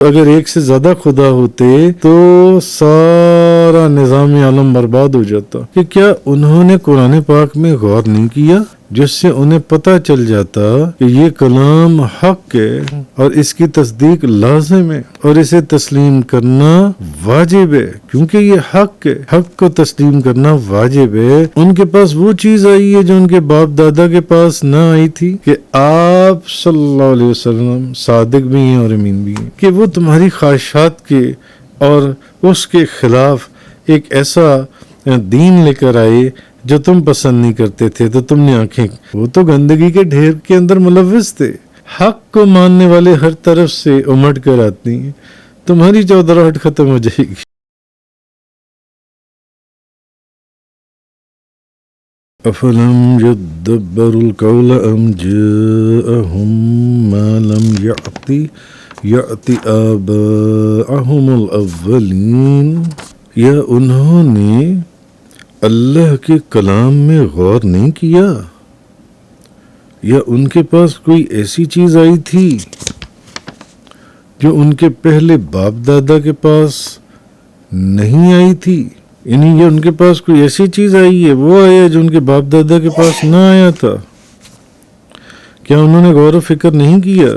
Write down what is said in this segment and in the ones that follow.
اگر ایک سے زیادہ خدا ہوتے تو سارا نظام عالم برباد ہو جاتا. کہ کیا انہوں نے قرآن پاک میں غور نہیں کیا جس سے انہیں پتہ چل جاتا کہ یہ کلام حق ہے اور اس کی تصدیق لازم ہے اور اسے تسلیم کرنا واجب ہے کیونکہ یہ حق ہے. حق کو تسلیم کرنا واجب ہے. ان کے پاس وہ چیز آئی ہے جو ان کے باپ دادا کے پاس نہ آئی تھی کہ آپ صلی اللہ علیہ وسلم صادق بھی ہیں اور امین بھی ہیں کہ وہ تمہاری خواہشات کے اور اس کے خلاف ایک ایسا دین لے کر آئے جو تم پسند نہیں کرتے تھے تو تم نے آنکھیں وہ تو گندگی کے ڈھیر کے اندر ملوث تھے. حق کو ماننے والے ہر طرف سے امٹ کر آتی ہیں. تمہاری چودراہٹ ختم ہو جائے گی. افلم يدبروا القول ام جاءهم ما لم يأت آباءهم الاولین. یا انہوں نے اللہ کے کلام میں غور نہیں کیا یا ان کے پاس کوئی ایسی چیز آئی تھی جو ان کے پہلے باپ دادا کے پاس نہیں آئی تھی. یعنی یہ ان کے پاس کوئی ایسی چیز آئی ہے وہ آیا جو ان کے باپ دادا کے پاس نہ آیا تھا. کیا انہوں نے غور و فکر نہیں کیا؟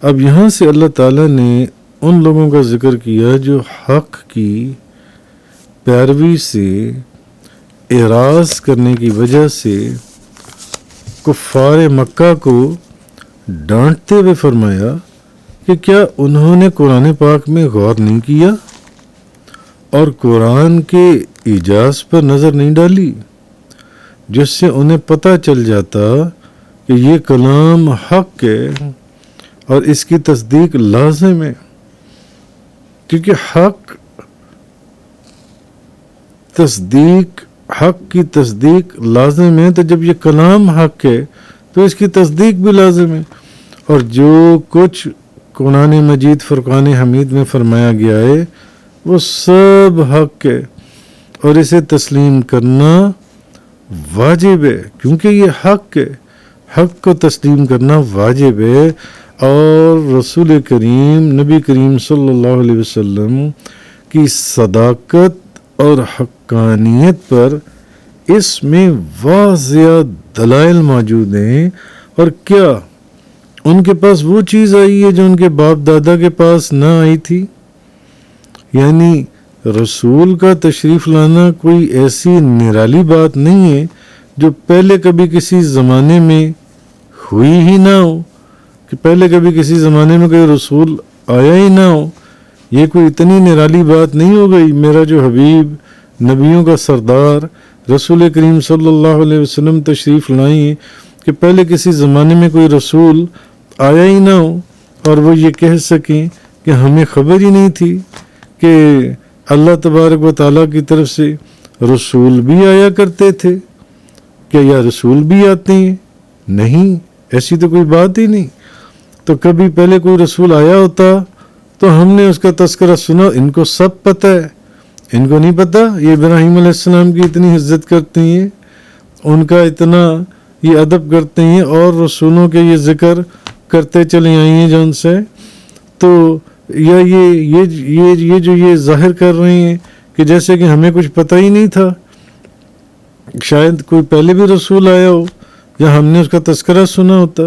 اب یہاں سے اللہ تعالیٰ نے ان لوگوں کا ذکر کیا جو حق کی پیروی سے اعراض کرنے کی وجہ سے کفار مکہ کو ڈانٹتے ہوئے فرمایا کہ کیا انہوں نے قرآن پاک میں غور نہیں کیا اور قرآن کے ایجاز پر نظر نہیں ڈالی جس سے انہیں پتہ چل جاتا کہ یہ کلام حق ہے اور اس کی تصدیق لازم ہے. کیونکہ حق کی تصدیق لازم ہے تو جب یہ کلام حق ہے تو اس کی تصدیق بھی لازم ہے. اور جو کچھ قرآن مجید فرقان حمید میں فرمایا گیا ہے وہ سب حق ہے اور اسے تسلیم کرنا واجب ہے کیونکہ یہ حق ہے. حق کو تسلیم کرنا واجب ہے. اور رسول کریم نبی کریم صلی اللہ علیہ وسلم کی صداقت اور حقانیت پر اس میں واضح دلائل موجود ہیں. اور کیا ان کے پاس وہ چیز آئی ہے جو ان کے باپ دادا کے پاس نہ آئی تھی؟ یعنی رسول کا تشریف لانا کوئی ایسی نرالی بات نہیں ہے جو پہلے کبھی کسی زمانے میں ہوئی ہی نہ ہو کہ پہلے کبھی کسی زمانے میں کوئی رسول آیا ہی نہ ہو. یہ کوئی اتنی نرالی بات نہیں ہو گئی. میرا جو حبیب نبیوں کا سردار رسول کریم صلی اللہ علیہ وسلم تشریف لائیں کہ پہلے کسی زمانے میں کوئی رسول آیا ہی نہ ہو اور وہ یہ کہہ سکیں کہ ہمیں خبر ہی نہیں تھی کہ اللہ تبارک و تعالیٰ کی طرف سے رسول بھی آیا کرتے تھے. کیا یا رسول بھی آتے ہیں؟ نہیں، ایسی تو کوئی بات ہی نہیں. تو کبھی پہلے کوئی رسول آیا ہوتا تو ہم نے اس کا تذکرہ سنا. ان کو سب پتہ ہے. ان کو نہیں پتہ یہ ابراہیم علیہ السلام کی اتنی عزت کرتے ہیں، ان کا اتنا یہ ادب کرتے ہیں اور رسولوں کے یہ ذکر کرتے چلے آئی ہیں جو ان سے. تو یا یہ جو یہ ظاہر کر رہے ہیں کہ جیسے کہ ہمیں کچھ پتہ ہی نہیں تھا. شاید کوئی پہلے بھی رسول آیا ہو یا ہم نے اس کا تذکرہ سنا ہوتا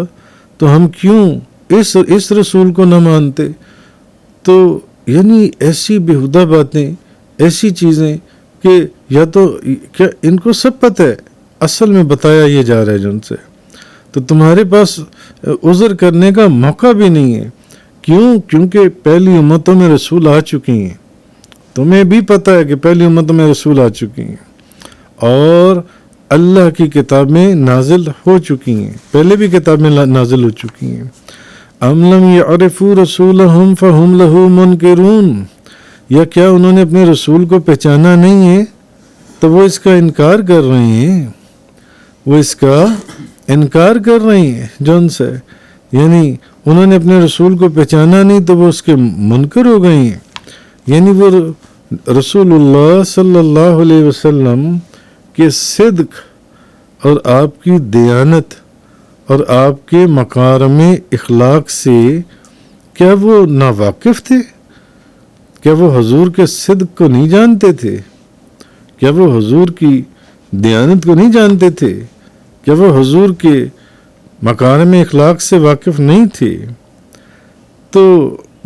تو ہم کیوں اس رسول کو نہ مانتے. تو یعنی ایسی بیہودہ باتیں، ایسی چیزیں کہ یا تو کیا ان کو سب پتہ ہے، اصل میں بتایا یہ جا رہا ہے جو ان سے. تو تمہارے پاس عذر کرنے کا موقع بھی نہیں ہے. کیوں؟ کیونکہ پہلی امتوں میں رسول آ چکی ہیں. تمہیں بھی پتہ ہے کہ پہلی امتوں میں رسول آ چکی ہیں اور اللہ کی کتابیں نازل ہو چکی ہیں. پہلے بھی کتابیں نازل ہو چکی ہیں. ام لم یعرفوا رسولہم فہم لہ منکرون. یا کیا انہوں نے اپنے رسول کو پہچانا نہیں ہے تو وہ اس کا انکار کر رہے ہیں. وہ اس کا انکار کر رہے ہیں جو ان سے، یعنی انہوں نے اپنے رسول کو پہچانا نہیں تو وہ اس کے منکر ہو گئے ہیں. یعنی وہ رسول اللہ صلی اللہ علیہ وسلم کے صدق اور آپ کی دیانت اور آپ کے مکارم اخلاق سے کیا وہ ناواقف تھے؟ کیا وہ حضور کے صدق کو نہیں جانتے تھے؟ کیا وہ حضور کی دیانت کو نہیں جانتے تھے؟ کیا وہ حضور کے مکارم اخلاق سے واقف نہیں تھے؟ تو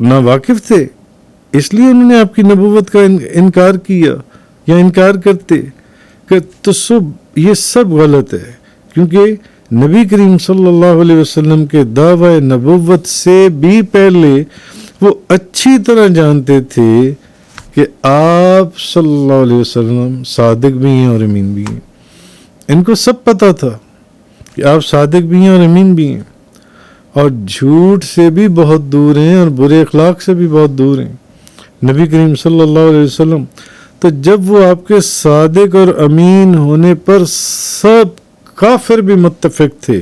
ناواقف تھے، اس لیے انہوں نے آپ کی نبوت کا انکار کیا یا انکار کرتے کہ تو یہ سب غلط ہے، کیونکہ نبی کریم صلی اللہ علیہ وسلم کے دعوی نبوت سے بھی پہلے وہ اچھی طرح جانتے تھے کہ آپ صلی اللہ علیہ وسلم صادق بھی ہیں اور امین بھی ہیں. ان کو سب پتہ تھا کہ آپ صادق بھی ہیں اور امین بھی ہیں، اور جھوٹ سے بھی بہت دور ہیں اور برے اخلاق سے بھی بہت دور ہیں نبی کریم صلی اللہ علیہ وسلم. تو جب وہ آپ کے صادق اور امین ہونے پر سب کافر بھی متفق تھے،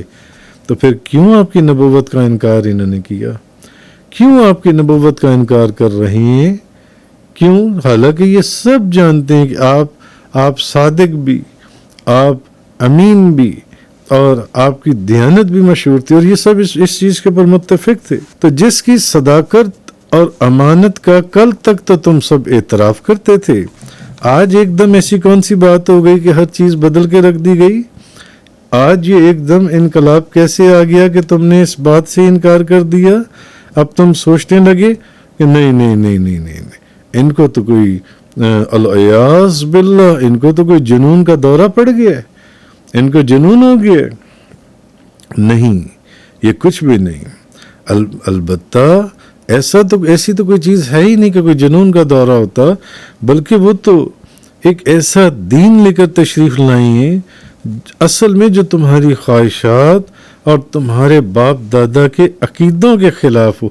تو پھر کیوں آپ کی نبوت کا انکار انہوں نے کیا؟ کیوں آپ کی نبوت کا انکار کر رہے ہیں؟ کیوں؟ حالانکہ یہ سب جانتے ہیں کہ آپ صادق بھی، آپ امین بھی، اور آپ کی دیانت بھی مشہور تھی، اور یہ سب اس چیز کے اوپر متفق تھے. تو جس کی صداقت اور امانت کا کل تک تو تم سب اعتراف کرتے تھے، آج ایک دم ایسی کون سی بات ہو گئی کہ ہر چیز بدل کے رکھ دی گئی؟ آج یہ ایک دم انقلاب کیسے آ گیا کہ تم نے اس بات سے انکار کر دیا؟ اب تم سوچنے لگے کہ نہیں، ان کو تو کوئی الیاذ باللہ، ان کو تو کوئی جنون کا دورہ پڑ گیا ہے، ان کو جنون ہو گیا. نہیں، یہ کچھ بھی نہیں. البتہ ایسی تو کوئی چیز ہے ہی نہیں کہ کوئی جنون کا دورہ ہوتا، بلکہ وہ تو ایک ایسا دین لے کر تشریف لائی ہیں اصل میں جو تمہاری خواہشات اور تمہارے باپ دادا کے عقیدوں کے خلاف ہو،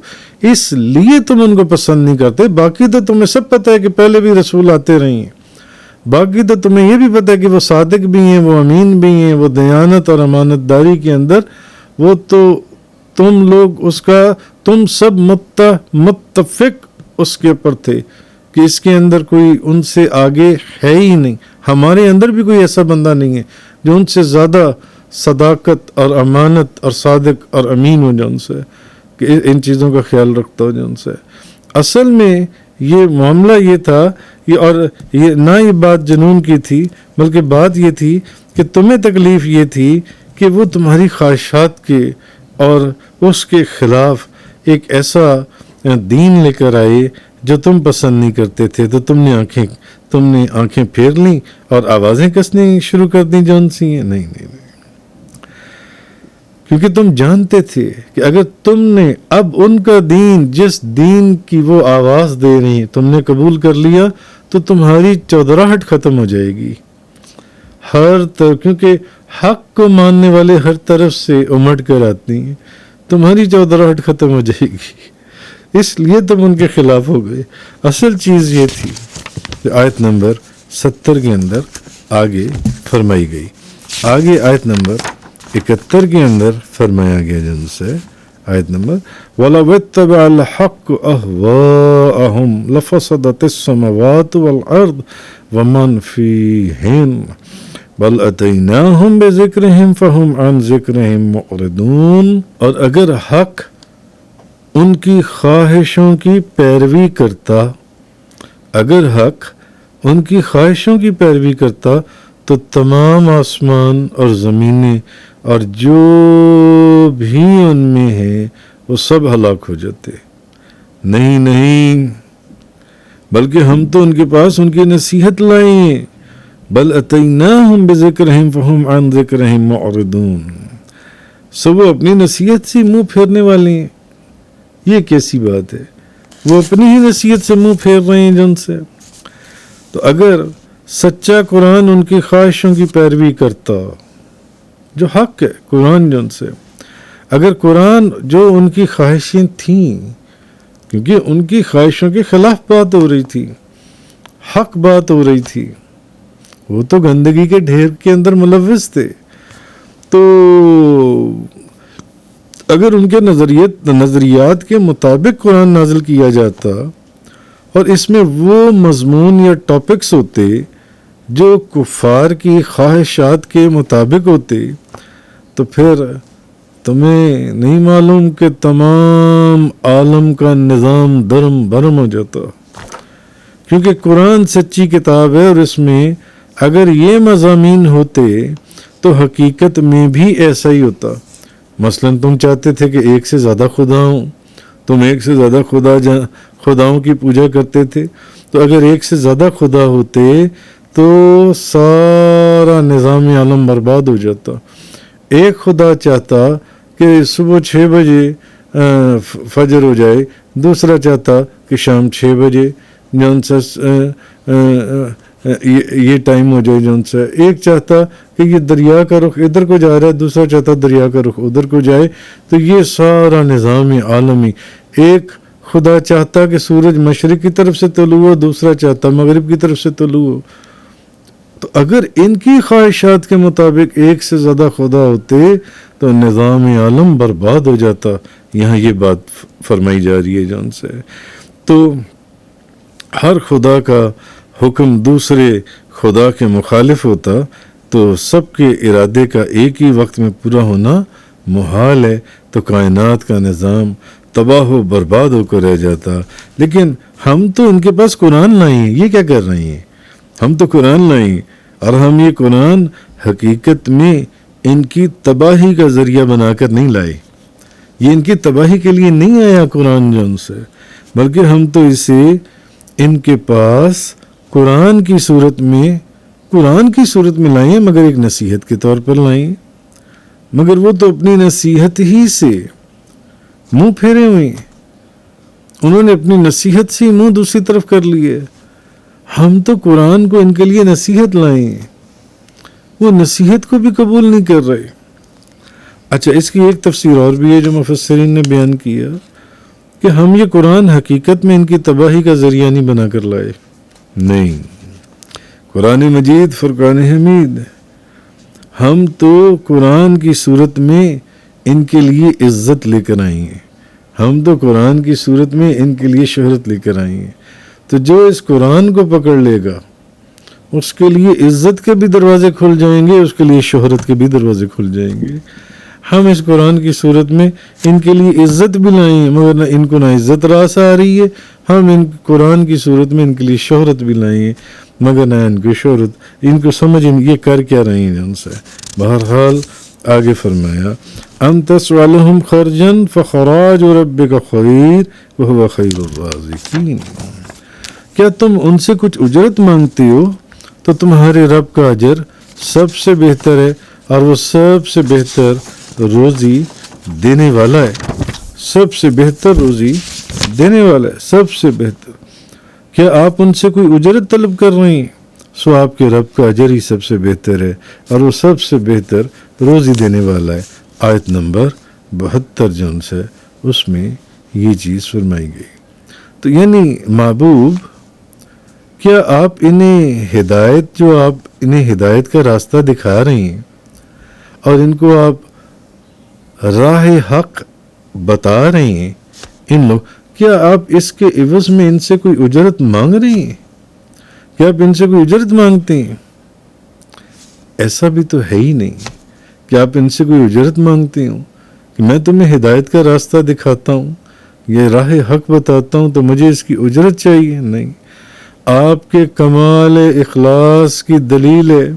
اس لیے تم ان کو پسند نہیں کرتے. باقی تو تمہیں سب پتہ ہے کہ پہلے بھی رسول آتے رہے ہیں، باقی تو تمہیں یہ بھی پتہ ہے کہ وہ صادق بھی ہیں، وہ امین بھی ہیں، وہ دیانت اور امانت داری کے اندر وہ تو تم لوگ تم سب متفق اس کے اوپر تھے کہ اس کے اندر کوئی ان سے آگے ہے ہی نہیں. ہمارے اندر بھی کوئی ایسا بندہ نہیں ہے جو ان سے زیادہ صداقت اور امانت اور صادق اور امین ہو، جو ان سے کہ ان چیزوں کا خیال رکھتا ہو جو ان سے. اصل میں یہ معاملہ یہ تھا، اور یہ نہ یہ بات جنون کی تھی، بلکہ بات یہ تھی کہ تمہیں تکلیف یہ تھی کہ وہ تمہاری خواہشات کے اور اس کے خلاف ایک ایسا دین لے کر آئے جو تم پسند نہیں کرتے تھے. تو تم نے آنکھیں پھیر لیں اور آوازیں کسنی شروع کر دیں جو ان سی ہیں. نہیں، کیونکہ تم جانتے تھے کہ اگر تم نے اب ان کا دین، جس دین کی وہ آواز دے رہی ہیں، تم نے قبول کر لیا تو تمہاری چودراہٹ ختم ہو جائے گی ہر طرف، کیونکہ حق کو ماننے والے ہر طرف سے امٹ کر آتی ہیں. تمہاری چودراہٹ ختم ہو جائے گی، اس لیے تم ان کے خلاف ہو گئے. اصل چیز یہ تھی کہ آیت نمبر 70 کے اندر آگے فرمائی گئی. آگے آیت نمبر 71 کے اندر فرمایا گیا جن سے آیت نمبر وَلَوِ اتَّبَعَ الْحَقُّ أَهْوَاءَهُمْ لَفَسَدَتِ السَّمَاوَاتُ وَالْأَرْضُ وَمَنْ فِيهِنَّ بَلْ أَتَيْنَاهُمْ بِذِكْرِهِمْ فَهُمْ عَنْ ذِكْرِهِمْ مُعْرِضُونَ. اور اگر حق ان کی خواہشوں کی پیروی کرتا، اگر حق ان کی خواہشوں کی پیروی کرتا تو تمام آسمان اور زمینیں اور جو بھی ان میں ہے وہ سب ہلاک ہو جاتے. نہیں، بلکہ ہم تو ان کے پاس ان کی نصیحت لائے ہیں. بل اتیناہم بذکرہم فہم عن ذکرہم معرضون. سو وہ اپنی نصیحت سے منہ پھیرنے والے ہیں. یہ کیسی بات ہے؟ وہ اپنی ہی نصیحت سے منہ پھیر رہے ہیں جن سے. تو اگر سچا قرآن ان کی خواہشوں کی پیروی کرتا، جو حق ہے قرآن جن سے، اگر قرآن جو ان کی خواہشیں تھیں، کیونکہ ان کی خواہشوں کے خلاف بات ہو رہی تھی، حق بات ہو رہی تھی، وہ تو گندگی کے ڈھیر کے اندر ملوث تھے. تو اگر ان کے نظریات کے مطابق قرآن نازل کیا جاتا اور اس میں وہ مضمون یا ٹاپکس ہوتے جو کفار کی خواہشات کے مطابق ہوتے، تو تمہیں نہیں معلوم کہ تمام عالم کا نظام درم برم ہو جاتا، کیونکہ قرآن سچی کتاب ہے، اور اس میں اگر یہ مضامین ہوتے تو حقیقت میں بھی ایسا ہی ہوتا۔ مثلا تم چاہتے تھے کہ ایک سے زیادہ خدا ہوں، تم ایک سے زیادہ خداؤں کی پوجا کرتے تھے، تو اگر ایک سے زیادہ خدا ہوتے تو سارا نظام عالم برباد ہو جاتا۔ ایک خدا چاہتا کہ صبح 6 بجے فجر ہو جائے، دوسرا چاہتا کہ شام 6 بجے جون سا یہ ٹائم ہو جائے جون سا، ایک چاہتا کہ یہ دریا کا رخ ادھر کو جا رہا ہے، دوسرا چاہتا دریا کا رخ ادھر کو جائے، تو یہ سارا نظام عالمی۔ ایک خدا چاہتا کہ سورج مشرق کی طرف سے طلوع ہو، دوسرا چاہتا مغرب کی طرف سے طلوع ہو۔ تو اگر ان کی خواہشات کے مطابق ایک سے زیادہ خدا ہوتے تو نظام عالم برباد ہو جاتا۔ یہاں یہ بات فرمائی جا رہی ہے جون سے۔ تو ہر خدا کا حکم دوسرے خدا کے مخالف ہوتا تو سب کے ارادے کا ایک ہی وقت میں پورا ہونا محال ہے، تو کائنات کا نظام تباہ و برباد ہو کر رہ جاتا۔ لیکن ہم تو ان کے پاس قرآن لائے ہیں، یہ کیا کر رہے ہیں؟ ہم تو قرآن لائیں، اور ہم یہ قرآن حقیقت میں ان کی تباہی کا ذریعہ بنا کر نہیں لائے۔ یہ ان کی تباہی کے لیے نہیں آیا قرآن جو ان سے، بلکہ ہم تو اسے ان کے پاس قرآن کی صورت میں لائے ہیں، مگر ایک نصیحت کے طور پر لائے ہیں۔ مگر وہ تو اپنی نصیحت ہی سے منہ پھیرے ہوئے ہیں، انہوں نے اپنی نصیحت سے منہ دوسری طرف کر لیے۔ ہم تو قرآن کو ان کے لیے نصیحت لائے ہیں، وہ نصیحت کو بھی قبول نہیں کر رہے۔ اچھا، اس کی ایک تفسیر اور بھی ہے جو مفسرین نے بیان کیا کہ ہم یہ قرآن حقیقت میں ان کی تباہی کا ذریعہ نہیں بنا کر لائے، نہیں، قرآن مجید فرقان حمید، ہم تو قرآن کی صورت میں ان کے لیے عزت لے کر آئے ہیں، ہم تو قرآن کی صورت میں ان کے لیے شہرت لے کر آئے ہیں۔ تو جو اس قرآن کو پکڑ لے گا اس کے لیے عزت کے بھی دروازے کھل جائیں گے، اس کے لیے شہرت کے بھی دروازے کھل جائیں گے۔ ہم اس قرآن کی صورت میں ان کے لیے عزت بھی لائیں ہیں، مگر نہ ان کو نہ عزت راس آ رہی ہے۔ ہم ان قرآن کی صورت میں ان کے لیے شہرت بھی لائیں ہیں، مگر نہ ان کی شہرت، ان کو سمجھ یہ کر کیا رہی ہیں ان سے۔ بہرحال آگے فرمایا ام تسألهم خرجا فخراج ربک خیر وهو خیر الرازقین، کیا تم ان سے کچھ اجرت مانگتے ہو تو تمہارے رب کا اجر سب سے بہتر ہے، اور وہ سب سے بہتر روزی دینے والا ہے، سب سے بہتر روزی دینے والا ہے، سب سے بہتر۔ کیا آپ ان سے کوئی اجرت طلب کر رہے ہیں؟ سو آپ کے رب کا اجر ہی سب سے بہتر ہے، اور وہ سب سے بہتر روزی دینے والا ہے۔ آیت نمبر 72 جو ان سے اس میں یہ چیز فرمائی گئی۔ تو یعنی محبوب، کیا آپ انہیں ہدایت کا راستہ دکھا رہے ہیں اور ان کو آپ راہ حق بتا رہے ہیں؟ ان لوگ، کیا آپ اس کے عوض میں ان سے کوئی اجرت مانگ رہے ہیں؟ کیا آپ ان سے کوئی اجرت مانگتے ہیں؟ ایسا بھی تو ہے ہی نہیں کہ آپ ان سے کوئی اجرت مانگتے ہوں کہ میں تمہیں ہدایت کا راستہ دکھاتا ہوں، یہ راہ حق بتاتا ہوں تو مجھے اس کی اجرت چاہیے۔ نہیں، آپ کے کمال اخلاص کی دلیل ہے،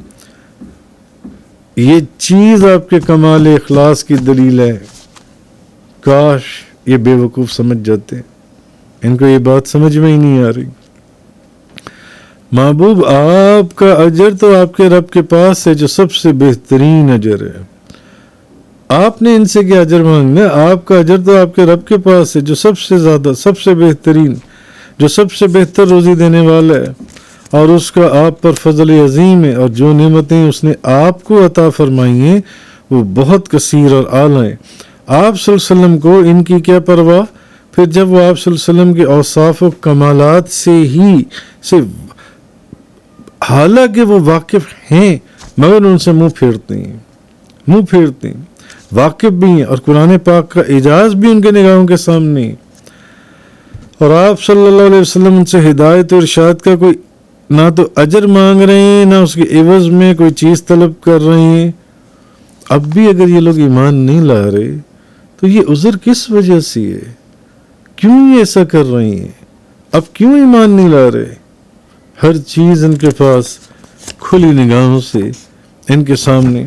یہ چیز آپ کے کمال اخلاص کی دلیل ہے۔ کاش یہ بے وقوف سمجھ جاتے، ان کو یہ بات سمجھ میں ہی نہیں آ رہی۔ محبوب، آپ کا اجر تو آپ کے رب کے پاس ہے جو سب سے بہترین اجر ہے۔ آپ نے ان سے کیا اجر مانگنا؟ آپ کا اجر تو آپ کے رب کے پاس ہے جو سب سے زیادہ، سب سے بہترین، جو سب سے بہتر روزی دینے والا ہے، اور اس کا آپ پر فضل عظیم ہے، اور جو نعمتیں اس نے آپ کو عطا فرمائی ہیں وہ بہت کثیر اور اعلیٰ ہیں۔ آپ صلی اللہ علیہ وسلم کو ان کی کیا پرواہ؟ پھر جب وہ آپ صلی اللہ علیہ وسلم کے اوصاف و کمالات سے حالانکہ وہ واقف ہیں مگر ان سے منہ پھیرتے ہیں، واقف بھی ہیں، اور قرآن پاک کا اعجاز بھی ان کے نگاہوں کے سامنے ہے، اور آپ صلی اللہ علیہ وسلم ان سے ہدایت و ارشاد کا کوئی نہ تو اجر مانگ رہے ہیں، نہ اس کے عوض میں کوئی چیز طلب کر رہے ہیں۔ اب بھی اگر یہ لوگ ایمان نہیں لا رہے تو یہ عذر کس وجہ سے ہے؟ کیوں یہ ایسا کر رہی ہیں؟ اب کیوں ایمان نہیں لا رہے؟ ہر چیز ان کے پاس کھلی نگاہوں سے ان کے سامنے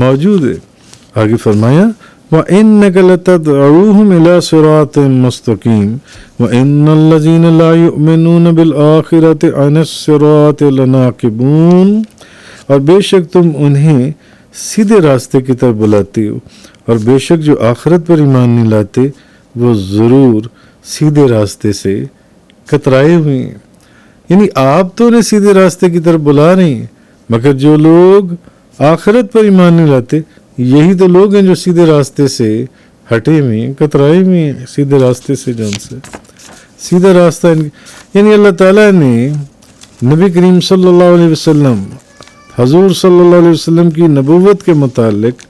موجود ہے۔ آگے فرمایا وَإِنَّكَ لَتَدْعُوهُمْ إِلَى صِرَاطٍ مُسْتَقِيمٍ وَإِنَّ الَّذِينَ لَا يُؤْمِنُونَ بِالْآخِرَةِ عَنِ الصِّرَاطِ لَنَاكِبُونَ، اور بے شک تم انہیں سیدھے راستے کی طرف بلاتے ہو، اور بے شک جو آخرت پر ایمان نہیں لاتے وہ ضرور سیدھے راستے سے کترائے ہوئے ہیں۔ یعنی آپ تو انہیں سیدھے راستے کی طرف بلا رہے ہیں، مگر جو لوگ آخرت پر ایمان نہیں لاتے یہی تو لوگ ہیں جو سیدھے راستے سے ہٹے ہوئے ہیں، کترائے ہوئے ہیں سیدھے راستے سے، جن سے سیدھا راستہ یعنی اللہ تعالیٰ نے نبی کریم صلی اللہ علیہ وسلم، حضور صلی اللہ علیہ وسلم کی نبوت کے متعلق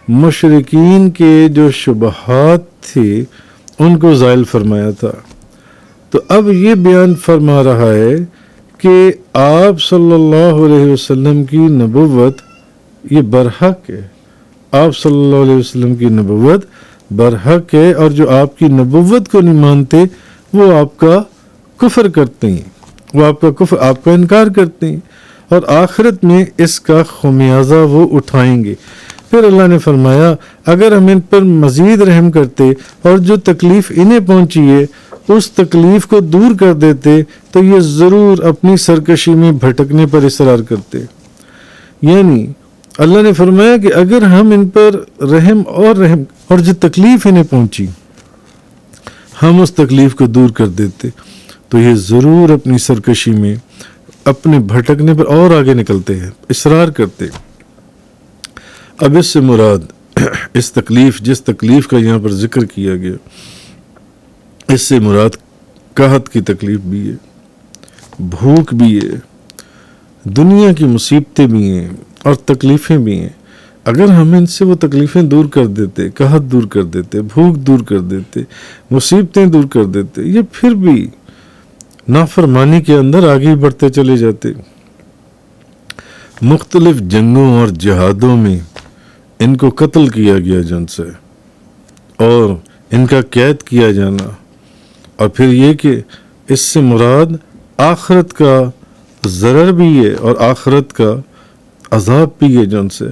مشرکین کے جو شبہات تھے ان کو زائل فرمایا تھا۔ تو اب یہ بیان فرما رہا ہے کہ آپ صلی اللہ علیہ وسلم کی نبوت یہ برحق ہے، آپ صلی اللہ علیہ وسلم کی نبوت برحق ہے، اور جو آپ کی نبوت کو نہیں مانتے وہ آپ کا کفر کرتے ہیں، وہ آپ کا انکار کرتے ہیں، اور آخرت میں اس کا خمیازہ وہ اٹھائیں گے۔ پھر اللہ نے فرمایا اگر ہم ان پر مزید رحم کرتے اور جو تکلیف انہیں پہنچی ہے اس تکلیف کو دور کر دیتے تو یہ ضرور اپنی سرکشی میں بھٹکنے پر اصرار کرتے۔ یعنی اللہ نے فرمایا کہ اگر ہم ان پر رحم اور جو تکلیف انہیں پہنچی ہم اس تکلیف کو دور کر دیتے تو یہ ضرور اپنی سرکشی میں اپنے بھٹکنے پر اور آگے نکلتے ہیں، اصرار کرتے۔ اب اس سے مراد جس تکلیف کا یہاں پر ذکر کیا گیا اس سے مراد قحط کی تکلیف بھی ہے، بھوک بھی ہے، دنیا کی مصیبتیں بھی ہیں اور تکلیفیں بھی ہیں۔ اگر ہم ان سے وہ تکلیفیں دور کر دیتے، قحط دور کر دیتے، بھوک دور کر دیتے، مصیبتیں دور کر دیتے، یہ پھر بھی نافرمانی کے اندر آگے بڑھتے چلے جاتے۔ مختلف جنگوں اور جہادوں میں ان کو قتل کیا گیا جن سے، اور ان کا قید کیا جانا، اور پھر یہ کہ اس سے مراد آخرت کا ضرر بھی ہے اور آخرت کا عذاب بھی ہے جن سے،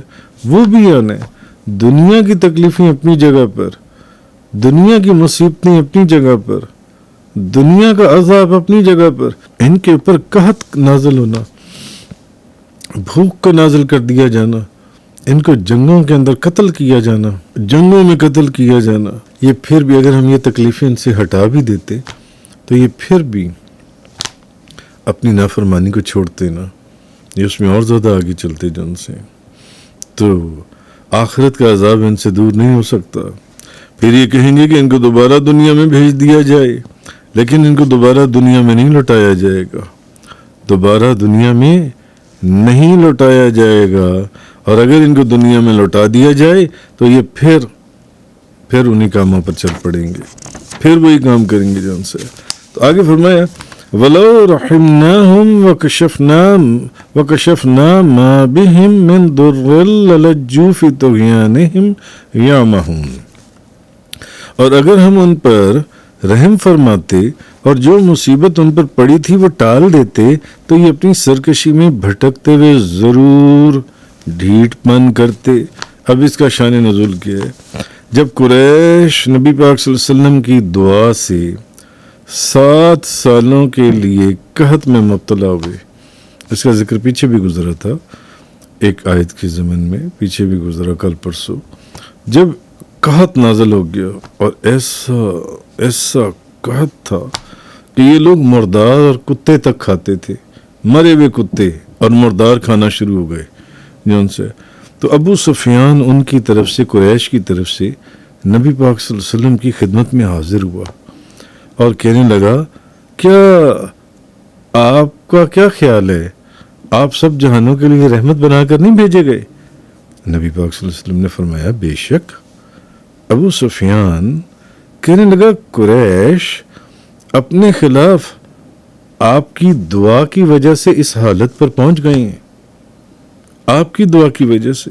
وہ بھی آنے دنیا کی تکلیفیں اپنی جگہ پر، دنیا کی مصیبتیں اپنی جگہ پر، دنیا کا عذاب اپنی جگہ پر، ان کے اوپر قحط نازل ہونا، بھوک کو نازل کر دیا جانا، ان کو جنگوں کے اندر قتل کیا جانا، جنگوں میں قتل کیا جانا، یہ پھر بھی اگر ہم یہ تکلیفیں ان سے ہٹا بھی دیتے تو یہ پھر بھی اپنی نافرمانی کو چھوڑتے نا، یہ اس میں اور زیادہ آگے چلتے جن سے، تو آخرت کا عذاب ان سے دور نہیں ہو سکتا۔ پھر یہ کہیں گے کہ ان کو دوبارہ دنیا میں بھیج دیا جائے، لیکن ان کو دوبارہ دنیا میں نہیں لوٹایا جائے گا، دوبارہ دنیا میں نہیں لوٹایا جائے گا، اور اگر ان کو دنیا میں لوٹا دیا جائے تو یہ پھر انہی کاموں پر چل پڑیں گے، پھر وہی کام کریں گے جو ان سے۔ تو آگے فرمایا وَلَوْ رَحِمْنَاهُمْ وَكَشَفْنَا مَا بِهِمْ مِنْ ضُرٍّ لَلَجُّوا فِي طُغْيَانِهِمْ يَعْمَهُونَ، اور اگر ہم ان پر رحم فرماتے اور جو مصیبت ان پر پڑی تھی وہ ٹال دیتے تو یہ اپنی سرکشی میں بھٹکتے ہوئے ضرور ڈھیٹ پن کرتے۔ اب اس کا شان نزول کیا ہے؟ جب قریش نبی پاک صلی اللہ علیہ وسلم کی دعا سے 7 سالوں کے لیے قحط میں مبتلا ہوئے، اس کا ذکر پیچھے بھی گزرا تھا، ایک آیت کے ضمن میں پیچھے بھی گزرا کل پرسوں، جب قحط نازل ہو گیا اور ایسا قحط تھا کہ یہ لوگ مردار اور کتے تک کھاتے تھے، مرے ہوئے کتے اور مردار کھانا شروع ہو گئے جن سے۔ تو ابو سفیان ان کی طرف سے، قریش کی طرف سے نبی پاک صلی اللہ علیہ وسلم کی خدمت میں حاضر ہوا اور کہنے لگا کیا آپ کا کیا خیال ہے، آپ سب جہانوں کے لیے رحمت بنا کر نہیں بھیجے گئے؟ نبی پاک صلی اللہ علیہ وسلم نے فرمایا بے شک۔ ابو سفیان کہنے لگا قریش اپنے خلاف آپ کی دعا کی وجہ سے اس حالت پر پہنچ گئے ہیں، آپ کی دعا کی وجہ سے۔